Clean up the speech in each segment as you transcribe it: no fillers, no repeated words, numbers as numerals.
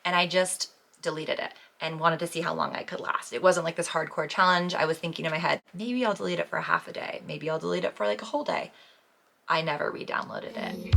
and I just deleted it and wanted to see how long I could last. It wasn't like this hardcore challenge. I was thinking in my head, maybe I'll delete it for half a day. Maybe I'll delete it for like a whole day. I never re-downloaded it.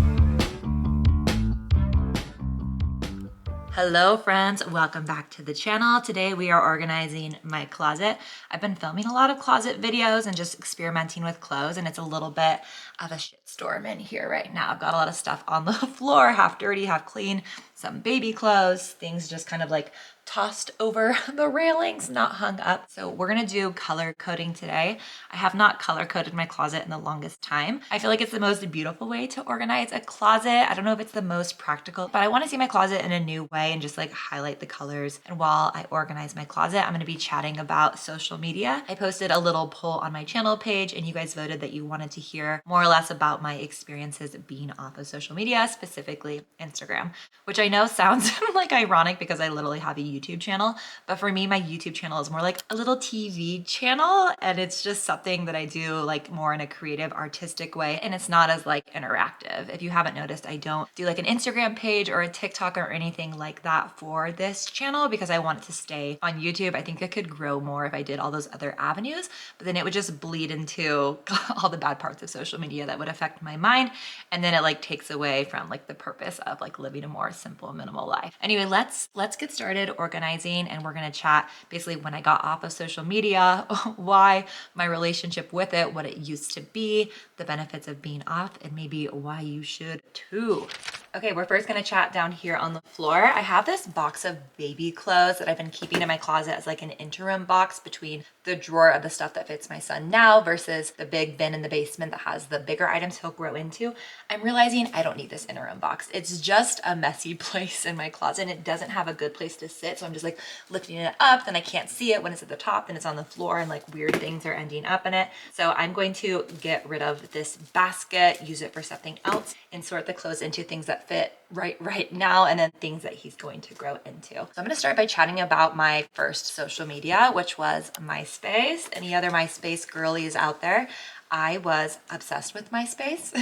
Hello friends, welcome back to the channel. Today we are organizing my closet. I've been filming a lot of closet videos and just experimenting with clothes, and it's a little bit of a shitstorm in here right now. I've got a lot of stuff on the floor, half dirty, half clean, some baby clothes, things just kind of like tossed over the railings, not hung up. So we're gonna do color coding today. I have not color coded my closet in the longest time. I feel like it's the most beautiful way to organize a closet. I don't know if it's the most practical, but I wanna see my closet in a new way and just like highlight the colors. And while I organize my closet, I'm gonna be chatting about social media. I posted a little poll on my channel page and you guys voted that you wanted to hear more or less about my experiences being off of social media, specifically Instagram, which I know sounds like ironic because I literally have a YouTube channel, but for me, my YouTube channel is more like a little TV channel, and it's just something that I do like more in a creative, artistic way, and it's not as like interactive. If you haven't noticed, I don't do like an Instagram page or a TikTok or anything like that for this channel because I want it to stay on YouTube. I think it could grow more if I did all those other avenues, but then it would just bleed into all the bad parts of social media that would affect my mind, and then it like takes away from like the purpose of like living a more simple, minimal life. Anyway, let's get started organizing, and we're gonna chat basically when I got off of social media, why, my relationship with it, what it used to be, the benefits of being off, and maybe why you should too. Okay, we're first gonna chat down here on the floor. I have this box of baby clothes that I've been keeping in my closet as like an interim box between the drawer of the stuff that fits my son now versus the big bin in the basement that has the bigger items he'll grow into. I'm realizing I don't need this interim box. It's just a messy place in my closet and it doesn't have a good place to sit. So I'm just like lifting it up, then I can't see it when it's at the top, then it's on the floor and like weird things are ending up in it. So I'm going to get rid of this basket, use it for something else, and sort the clothes into things that fit right now and then things that he's going to grow into. So I'm going to start by chatting about my first social media, which was MySpace. Any other MySpace girlies out there? I was obsessed with MySpace.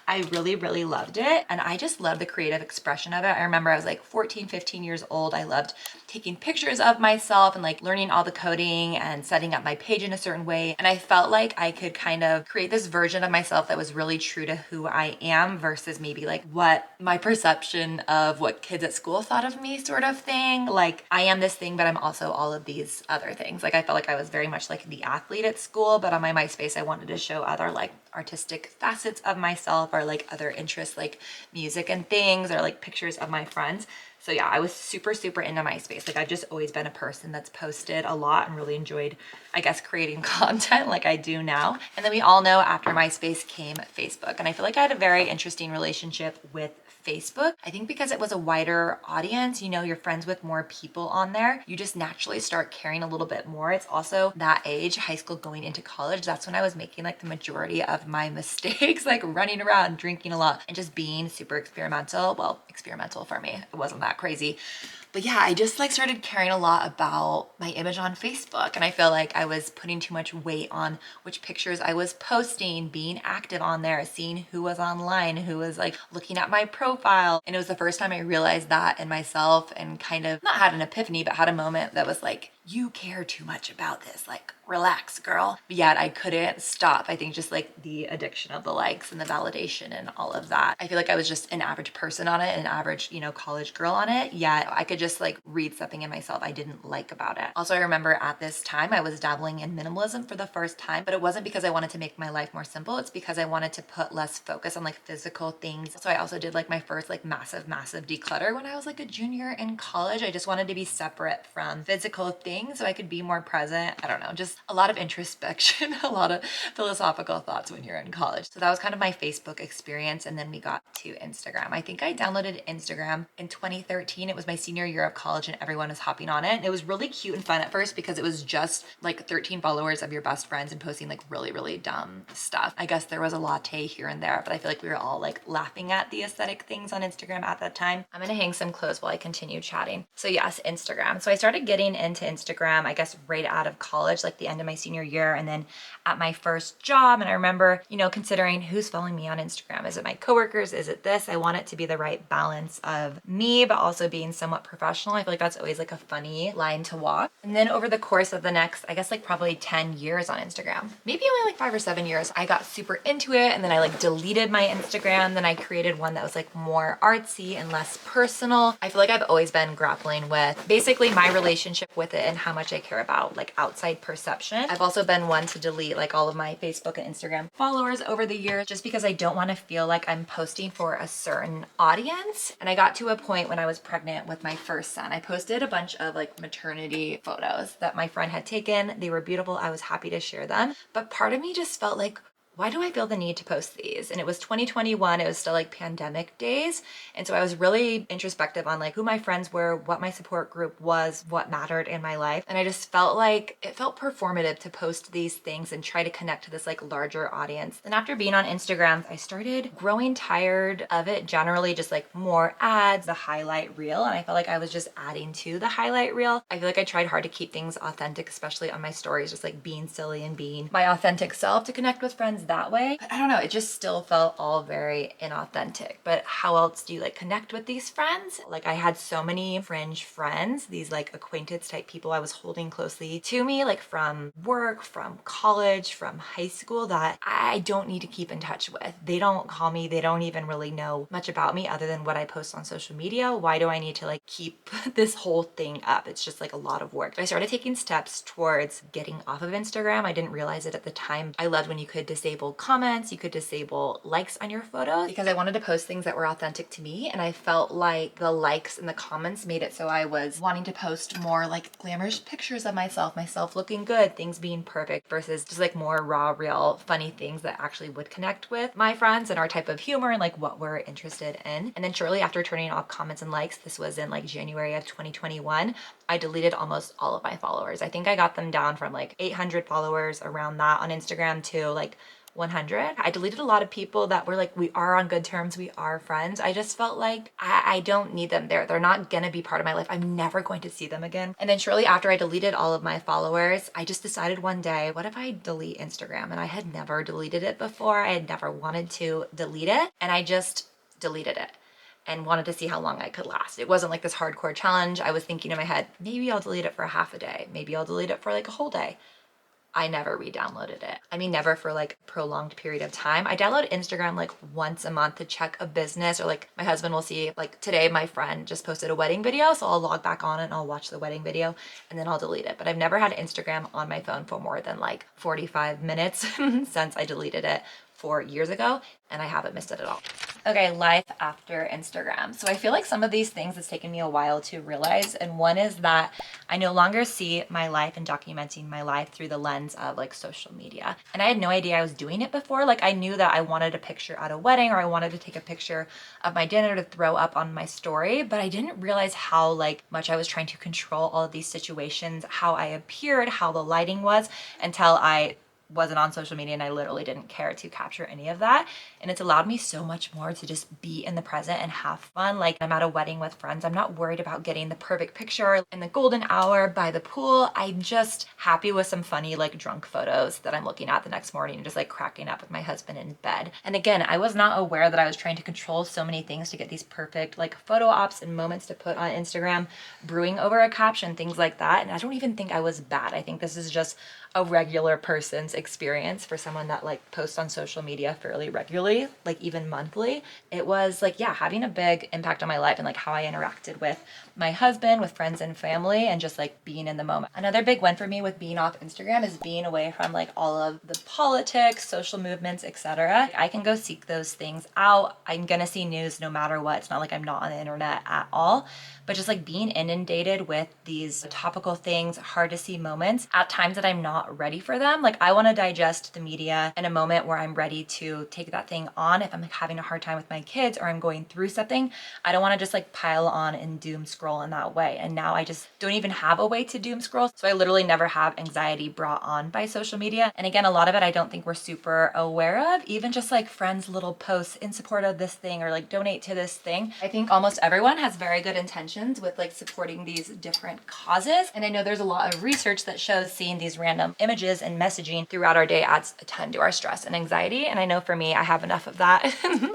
I really loved it. And I just loved the creative expression of it. I remember I was like 14, 15 years old. I loved taking pictures of myself and like learning all the coding and setting up my page in a certain way. And I felt like I could kind of create this version of myself that was really true to who I am versus maybe like what my perception of what kids at school thought of me sort of thing. Like I am this thing, but I'm also all of these other things. Like I felt like I was very much like the athlete at school, but on my MySpace, I wanted to show other like artistic facets of myself or like other interests like music and things or like pictures of my friends. So yeah, I was super into MySpace. Like I've just always been a person that's posted a lot and really enjoyed, I guess, creating content like I do now. And then we all know after MySpace came Facebook. And I feel like I had a very interesting relationship with Facebook. I think because it was a wider audience, you know, you're friends with more people on there, you just naturally start caring a little bit more. It's also that age, high school going into college, that's when I was making like the majority of my mistakes, like running around, drinking a lot, and just being super experimental. Well, experimental for me. It wasn't that crazy. But yeah, I just like started caring a lot about my image on Facebook. And I feel like I was putting too much weight on which pictures I was posting, being active on there, seeing who was online, who was like looking at my profile. And it was the first time I realized that in myself and kind of not had an epiphany, but had a moment that was like, you care too much about this, like relax girl. But yet I couldn't stop. I think just like the addiction of the likes and the validation and all of that. I feel like I was just an average person on it, an average, you know, college girl on it, yet I could just like read something in myself I didn't like about it. Also, I remember at this time I was dabbling in minimalism for the first time, but it wasn't because I wanted to make my life more simple. It's because I wanted to put less focus on like physical things. So I also did like my first like massive declutter when I was like a junior in college. I just wanted to be separate from physical things so I could be more present. I don't know, just a lot of introspection, a lot of philosophical thoughts when you're in college. So that was kind of my Facebook experience. And then we got to Instagram. I think I downloaded Instagram in 2013. It was my senior year of college and everyone was hopping on it. And it was really cute and fun at first because it was just like 13 followers of your best friends and posting like really, really dumb stuff. I guess there was a latte here and there, but I feel like we were all like laughing at the aesthetic things on Instagram at that time. I'm gonna hang some clothes while I continue chatting. So yes, Instagram. So I started getting into Instagram, I guess right out of college, like the end of my senior year, and then at my first job. And I remember, you know, considering who's following me on Instagram. Is it my coworkers? Is it this? I want it to be the right balance of me, but also being somewhat professional. I feel like that's always like a funny line to walk. And then over the course of the next, I guess like probably 10 years on Instagram, maybe only like 5 or 7 years, I got super into it. And then I like deleted my Instagram. Then I created one that was like more artsy and less personal. I feel like I've always been grappling with basically my relationship with it and how much I care about like outside perception. I've also been one to delete like all of my Facebook and Instagram followers over the years just because I don't want to feel like I'm posting for a certain audience. And I got to a point when I was pregnant with my first son. I posted a bunch of like maternity photos that my friend had taken. They were beautiful. I was happy to share them. But part of me just felt like, why do I feel the need to post these? And it was 2021, it was still like pandemic days. And so I was really introspective on like who my friends were, what my support group was, what mattered in my life. And I just felt like it felt performative to post these things and try to connect to this like larger audience. And after being on Instagram, I started growing tired of it generally, just like more ads, the highlight reel. And I felt like I was just adding to the highlight reel. I feel like I tried hard to keep things authentic, especially on my stories, just like being silly and being my authentic self to connect with friends that way. But I don't know, it just still felt all very inauthentic. But how else do you like connect with these friends? Like I had so many fringe friends, these like acquaintance type people I was holding closely to me, like from work, from college, from high school, that I don't need to keep in touch with. They don't call me, they don't even really know much about me other than what I post on social media. Why do I need to like keep this whole thing up? It's just like a lot of work. So I started taking steps towards getting off of Instagram. I didn't realize it at the time. I loved when you could disable comments, you could disable likes on your photos because I wanted to post things that were authentic to me. And I felt like the likes and the comments made it so I was wanting to post more like glamorous pictures of myself looking good, things being perfect versus just like more raw, real, funny things that actually would connect with my friends and our type of humor and like what we're interested in. And then shortly after turning off comments and likes, this was in like January of 2021, I deleted almost all of my followers. I think I got them down from like 800 followers around that on Instagram to like 100. I deleted a lot of people that were like, we are on good terms, we are friends. I just felt like I don't need them there. They're not gonna be part of my life. I'm never going to see them again. And then shortly after I deleted all of my followers, I just decided one day, what if I delete Instagram? And I had never deleted it before. I had never wanted to delete it. And I just deleted it and wanted to see how long I could last. It wasn't like this hardcore challenge. I was thinking in my head, maybe I'll delete it for half a day. Maybe I'll delete it for like a whole day. I never re-downloaded it. I mean, never for like a prolonged period of time. I download Instagram like once a month to check a business, or like my husband will see, like today my friend just posted a wedding video, so I'll log back on it and I'll watch the wedding video and then I'll delete it. But I've never had Instagram on my phone for more than like 45 minutes since I deleted it 4 years ago, and I haven't missed it at all. Okay, life after Instagram. So I feel like some of these things it's taken me a while to realize, and one is that I no longer see my life and documenting my life through the lens of like social media. And I had no idea I was doing it before. Like I knew that I wanted a picture at a wedding, or I wanted to take a picture of my dinner to throw up on my story, but I didn't realize how like much I was trying to control all of these situations, how I appeared, how the lighting was, until I wasn't on social media and I literally didn't care to capture any of that. And it's allowed me so much more to just be in the present and have fun. Like I'm at a wedding with friends, I'm not worried about getting the perfect picture in the golden hour by the pool. I'm just happy with some funny like drunk photos that I'm looking at the next morning and just like cracking up with my husband in bed. And again, I was not aware that I was trying to control so many things to get these perfect like photo ops and moments to put on Instagram, brewing over a caption, things like that. And I don't even think I was bad. I think this is just a regular person's experience for someone that like posts on social media fairly regularly, like even monthly. It was like, yeah, having a big impact on my life and like how I interacted with my husband, with friends and family, and just like being in the moment. Another big win for me with being off Instagram is being away from like all of the politics, social movements, etc. I can go seek those things out. I'm gonna see news no matter what. It's not like I'm not on the internet at all. but just like being inundated with these topical things, hard to see moments at times that I'm not ready for them. Like I want to digest the media in a moment where I'm ready to take that thing on. If I'm like having a hard time with my kids or I'm going through something, I don't want to just like pile on and doom scroll in that way. And now I just don't even have a way to doom scroll. So I literally never have anxiety brought on by social media. And again, a lot of it I don't think we're super aware of, even just like friends' little posts in support of this thing or like donate to this thing. I think almost everyone has very good intentions with like supporting these different causes. And I know there's a lot of research that shows seeing these random images and messaging throughout our day adds a ton to our stress and anxiety. And I know for me, I have enough of that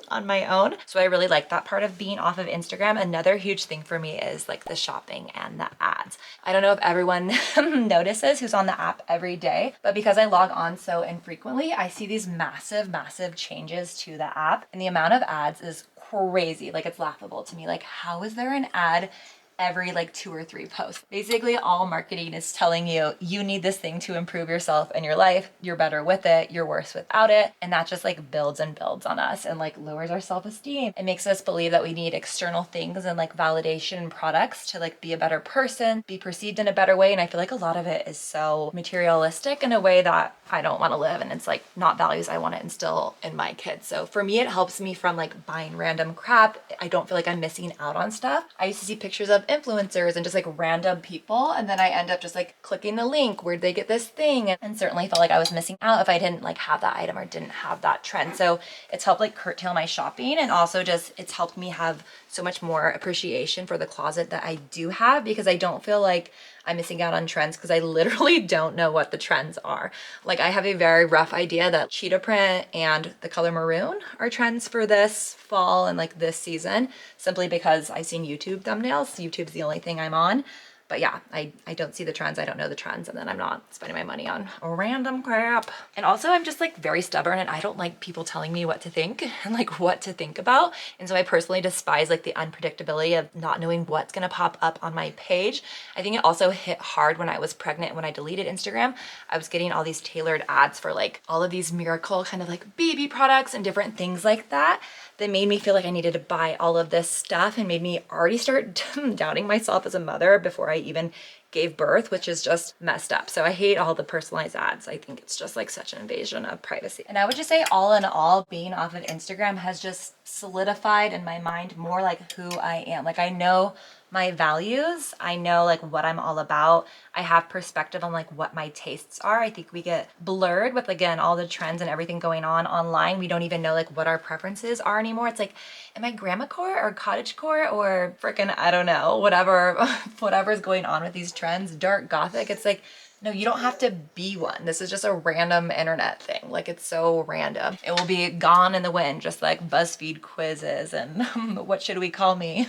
on my own. So I really like that part of being off of Instagram. Another huge thing for me is like the shopping and the ads. I don't know if everyone notices who's on the app every day, but because I log on so infrequently, I see these massive, massive changes to the app. And the amount of ads is crazy. Like it's laughable to me. Like how is there an ad every like 2 or 3 posts? Basically all marketing is telling you, you need this thing to improve yourself and your life. You're better with it. You're worse without it. And that just like builds and builds on us and like lowers our self-esteem. It makes us believe that we need external things and like validation and products to like be a better person, be perceived in a better way. And I feel like a lot of it is so materialistic in a way that I don't want to live. And it's like not values I want to instill in my kids. So for me, it helps me from like buying random crap. I don't feel like I'm missing out on stuff. I used to see pictures of influencers and just like random people, and then I end up just like clicking the link, where'd they get this thing, and certainly felt like I was missing out if I didn't like have that item or didn't have that trend. So it's helped like curtail my shopping, and also just it's helped me have so much more appreciation for the closet that I do have, because I don't feel like I'm missing out on trends because I literally don't know what the trends are. Like I have a very rough idea that cheetah print and the color maroon are trends for this fall and like this season, simply because I've seen YouTube thumbnails. YouTube's the only thing I'm on. But yeah, I don't see the trends. I don't know the trends. And then I'm not spending my money on random crap. And also I'm just like very stubborn, and I don't like people telling me what to think and like what to think about. And so I personally despise like the unpredictability of not knowing what's going to pop up on my page. I think it also hit hard when I was pregnant. When I deleted Instagram, I was getting all these tailored ads for like all of these miracle kind of like baby products and different things like that. That made me feel like I needed to buy all of this stuff and made me already start doubting myself as a mother before I even gave birth, which is just messed up. So I hate all the personalized ads. I think it's just like such an invasion of privacy. And I would just say all in all, being off of Instagram has just solidified in my mind more like who I am. Like I know my values. I know like what I'm all about. I have perspective on like what my tastes are. I think we get blurred with, again, all the trends and everything going on online. We don't even know like what our preferences are anymore. It's like, am I grandmacore or cottagecore or freaking, I don't know, whatever's going on with these trends, dark gothic. It's like, no, you don't have to be one. This is just a random internet thing. Like it's so random. It will be gone in the wind, just like BuzzFeed quizzes and what should we call me?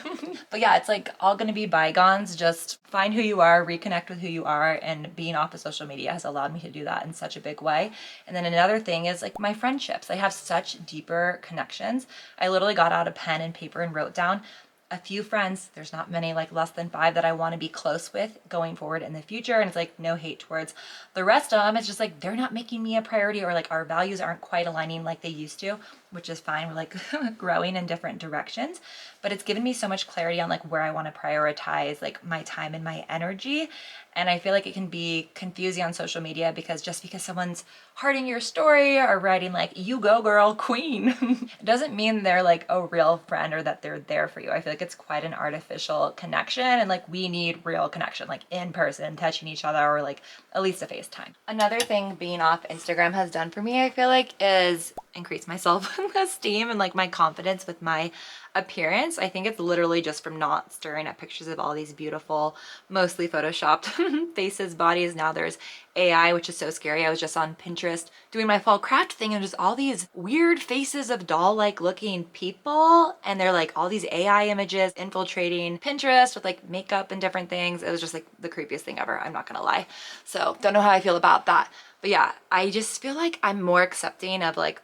But yeah, it's like all gonna be bygones. Just find who you are, reconnect with who you are, and being off of social media has allowed me to do that in such a big way. And then another thing is like my friendships. I have such deeper connections. I literally got out a pen and paper and wrote down a few friends. There's not many, like less than 5 that I want to be close with going forward in the future. And it's like no hate towards the rest of them. It's just like they're not making me a priority, or like our values aren't quite aligning like they used to, which is fine. We're like growing in different directions, but it's given me so much clarity on like where I want to prioritize like my time and my energy. And I feel like it can be confusing on social media because just because someone's hearting your story or writing like, you go girl, queen, it doesn't mean they're like a real friend or that they're there for you. I feel like it's quite an artificial connection, and like we need real connection, like in person, touching each other, or like at least a FaceTime. Another thing being off Instagram has done for me, I feel like, is increase my self-esteem and like my confidence with my appearance. I think it's literally just from not staring at pictures of all these beautiful, mostly photoshopped faces, bodies. Now there's AI, which is so scary. I was just on Pinterest doing my fall craft thing, and just all these weird faces of doll-like looking people, and they're like all these AI images infiltrating Pinterest with like makeup and different things. It was just like the creepiest thing ever, I'm not gonna lie. So don't know how I feel about that. But But yeah, I just feel like I'm more accepting of like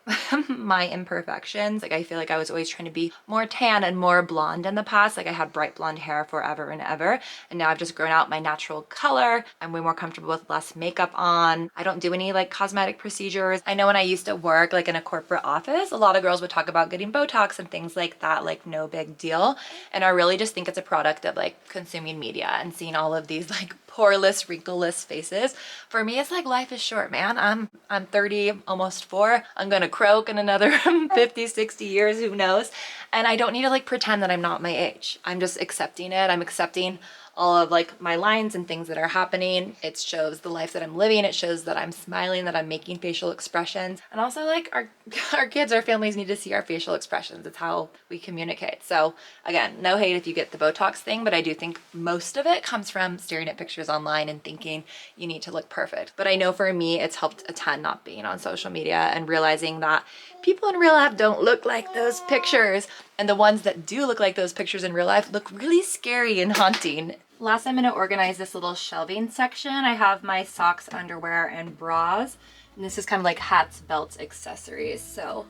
my imperfections. Like I feel like I was always trying to be more tan and more blonde in the past. Like I had bright blonde hair forever and ever. And now I've just grown out my natural color. I'm way more comfortable with less makeup on. I don't do any like cosmetic procedures. I know when I used to work like in a corporate office, a lot of girls would talk about getting Botox and things like that, like no big deal. And I really just think it's a product of like consuming media and seeing all of these like poreless, wrinkleless faces. For me, it's like life is short, man. I'm 30, almost 4. I'm gonna croak in another 50, 60 years, who knows? And I don't need to like pretend that I'm not my age. I'm just accepting it. I'm accepting all of like my lines and things that are happening. It shows the life that I'm living. It shows that I'm smiling, that I'm making facial expressions. And also like our kids, our families need to see our facial expressions. It's how we communicate. So again, no hate if you get the Botox thing, but I do think most of it comes from staring at pictures online and thinking you need to look perfect. But I know for me, it's helped a ton not being on social media and realizing that people in real life don't look like those pictures. And the ones that do look like those pictures in real life look really scary and haunting. Last, I'm gonna organize this little shelving section. I have my socks, underwear, and bras. And this is kind of like hats, belts, accessories. So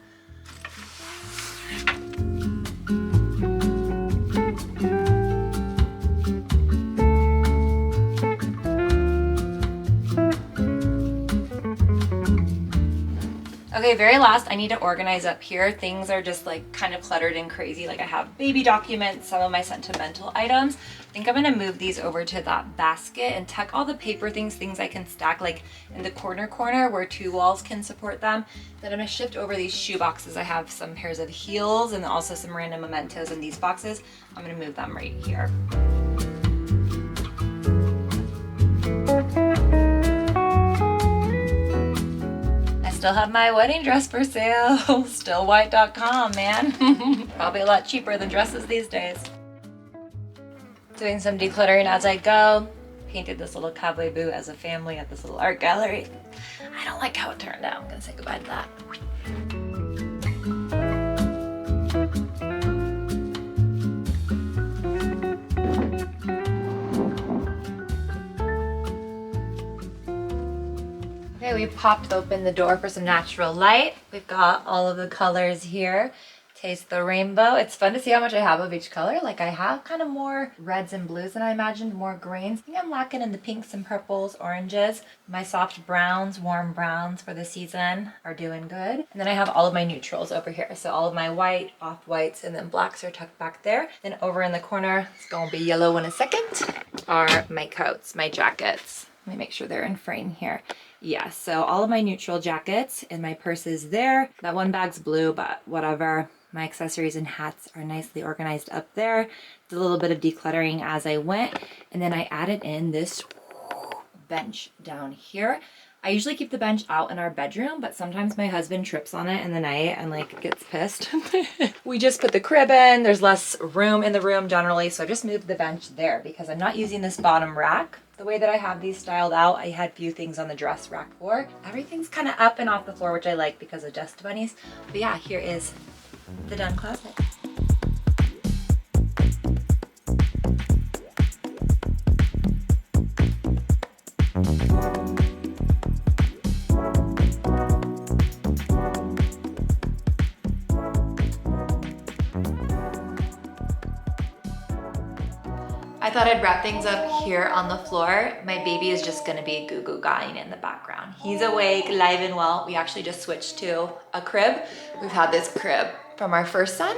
okay, very last, I need to organize up here. Things are just like kind of cluttered and crazy. Like I have baby documents, some of my sentimental items. I think I'm gonna move these over to that basket and tuck all the paper things I can stack like in the corner where 2 walls can support them. Then I'm gonna shift over these shoe boxes. I have some pairs of heels and also some random mementos in these boxes. I'm gonna move them right here. Still have my wedding dress for sale. Stillwhite.com, man. Probably a lot cheaper than dresses these days. Doing some decluttering as I go. Painted this little cowboy boot as a family at this little art gallery. I don't like how it turned out. I'm gonna say goodbye to that. Okay, we popped open the door for some natural light. We've got all of the colors here. Taste the rainbow. It's fun to see how much I have of each color. Like I have kind of more reds and blues than I imagined, more greens. I think I'm lacking in the pinks and purples, oranges. My soft browns, warm browns for the season are doing good. And then I have all of my neutrals over here. So all of my white, off-whites, and then blacks are tucked back there. Then over in the corner, it's gonna be yellow in a second, are my coats, my jackets. Let me make sure they're in frame here. Yeah, so all of my neutral jackets and my purse is there. That one bag's blue, but whatever. My accessories and hats are nicely organized up there. Did a little bit of decluttering as I went. And then I added in this bench down here. I usually keep the bench out in our bedroom, but sometimes my husband trips on it in the night and like gets pissed. We just put the crib in. There's less room in the room generally, so I just moved the bench there because I'm not using this bottom rack. The way that I have these styled out, I had few things on the dress rack for. Everything's kind of up and off the floor, which I like because of dust bunnies. But yeah, here is the done closet. I thought I'd wrap things up here on the floor. My baby is just gonna be goo-goo guying in the background. He's awake, live and well. We actually just switched to a crib. We've had this crib from our first son.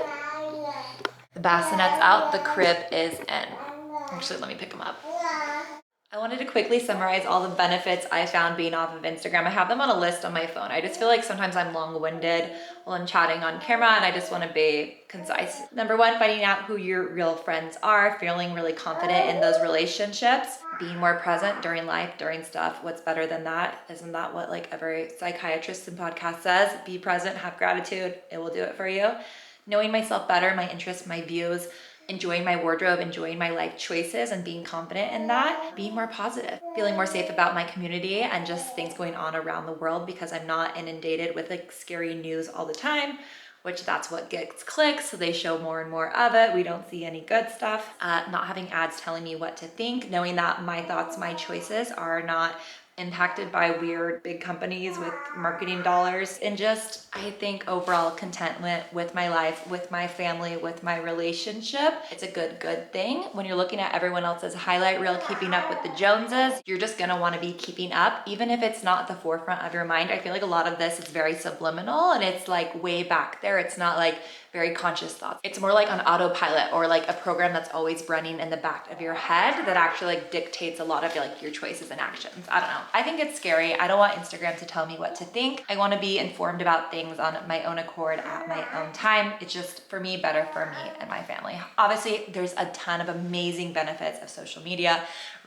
The bassinet's out, the crib is in. Actually, let me pick him up. I wanted to quickly summarize all the benefits I found being off of Instagram. I have them on a list on my phone. I just feel like sometimes I'm long-winded while I'm chatting on camera and I just want to be concise. Number 1, finding out who your real friends are, feeling really confident in those relationships, being more present during life, during stuff. What's better than that? Isn't that what like every psychiatrist and podcast says? Be present, have gratitude, it will do it for you. Knowing myself better, my interests, my views, enjoying my wardrobe, enjoying my life choices and being confident in that, being more positive, feeling more safe about my community and just things going on around the world because I'm not inundated with like scary news all the time, which that's what gets clicks. So they show more and more of it. We don't see any good stuff. Not having ads telling me what to think, knowing that my thoughts, my choices are not impacted by weird big companies with marketing dollars, and just, I think, overall contentment with my life, with my family, with my relationship. It's a good thing. When you're looking at everyone else's highlight reel, keeping up with the Joneses, you're just gonna wanna be keeping up, even if it's not at the forefront of your mind. I feel like a lot of this is very subliminal and it's like way back there. It's not like very conscious thoughts. It's more like on autopilot, or like a program that's always running in the back of your head that actually like dictates a lot of your choices and actions. I don't know. I think it's scary. I don't want Instagram to tell me what to think. I want to be informed about things on my own accord at my own time. It's just, for me, better for me and my family. Obviously, there's a ton of amazing benefits of social media,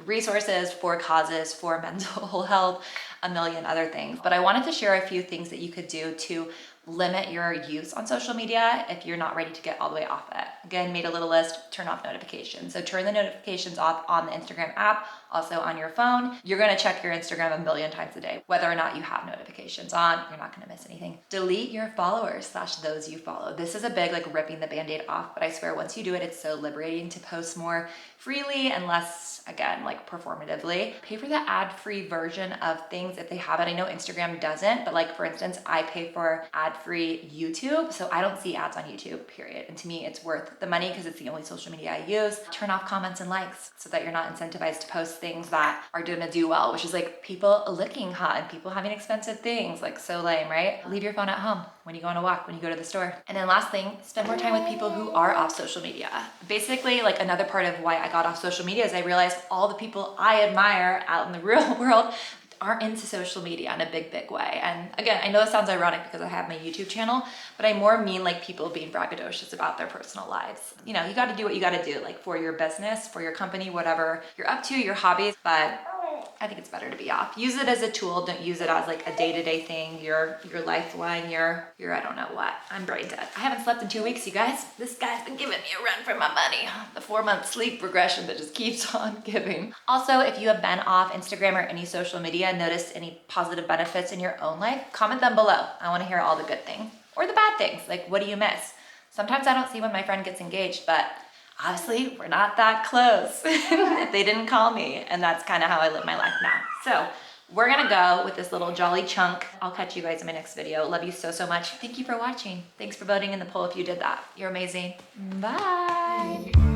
resources for causes, for mental health, a million other things. But I wanted to share a few things that you could do to limit your use on social media if you're not ready to get all the way off it. Again, made a little list, turn off notifications. So turn the notifications off on the Instagram app, also on your phone. You're gonna check your Instagram a million times a day. Whether or not you have notifications on, you're not gonna miss anything. Delete your followers / those you follow. This is a big ripping the Band-Aid off, but I swear once you do it, it's so liberating to post more freely and less, again, performatively. Pay for the ad-free version of things if they have it. I know Instagram doesn't, but for instance, I pay for ad-free YouTube, so I don't see ads on YouTube, period. And to me, it's worth the money because it's the only social media I use. Turn off comments and likes so that you're not incentivized to post things that are gonna do well, which is people looking hot and people having expensive things, so lame, right? Leave your phone at home when you go on a walk, when you go to the store. And then last thing, spend more time with people who are off social media. Basically, another part of why I got off social media is I realized all the people I admire out in the real world aren't into social media in a big way. And again, I know this sounds ironic because I have my YouTube channel, but I more mean people being braggadocious about their personal lives. You gotta do what you gotta do, for your business, for your company, whatever you're up to, your hobbies, but I think it's better to be off. Use it as a tool. Don't use it as a day-to-day thing, your lifeline, your I don't know what. I'm brain dead. I haven't slept in 2 weeks, you guys. This guy's been giving me a run for my money. The 4-month sleep regression that just keeps on giving. Also, if you have been off Instagram or any social media and noticed any positive benefits in your own life, comment them below. I want to hear all the good things or the bad things. What do you miss? Sometimes I don't see when my friend gets engaged, but obviously we're not that close if they didn't call me, and that's kind of how I live my life now. So we're gonna go with this little jolly chunk. I'll catch you guys in my next video. Love you so much. Thank you for watching. Thanks for voting in the poll if you did that. You're amazing. Bye.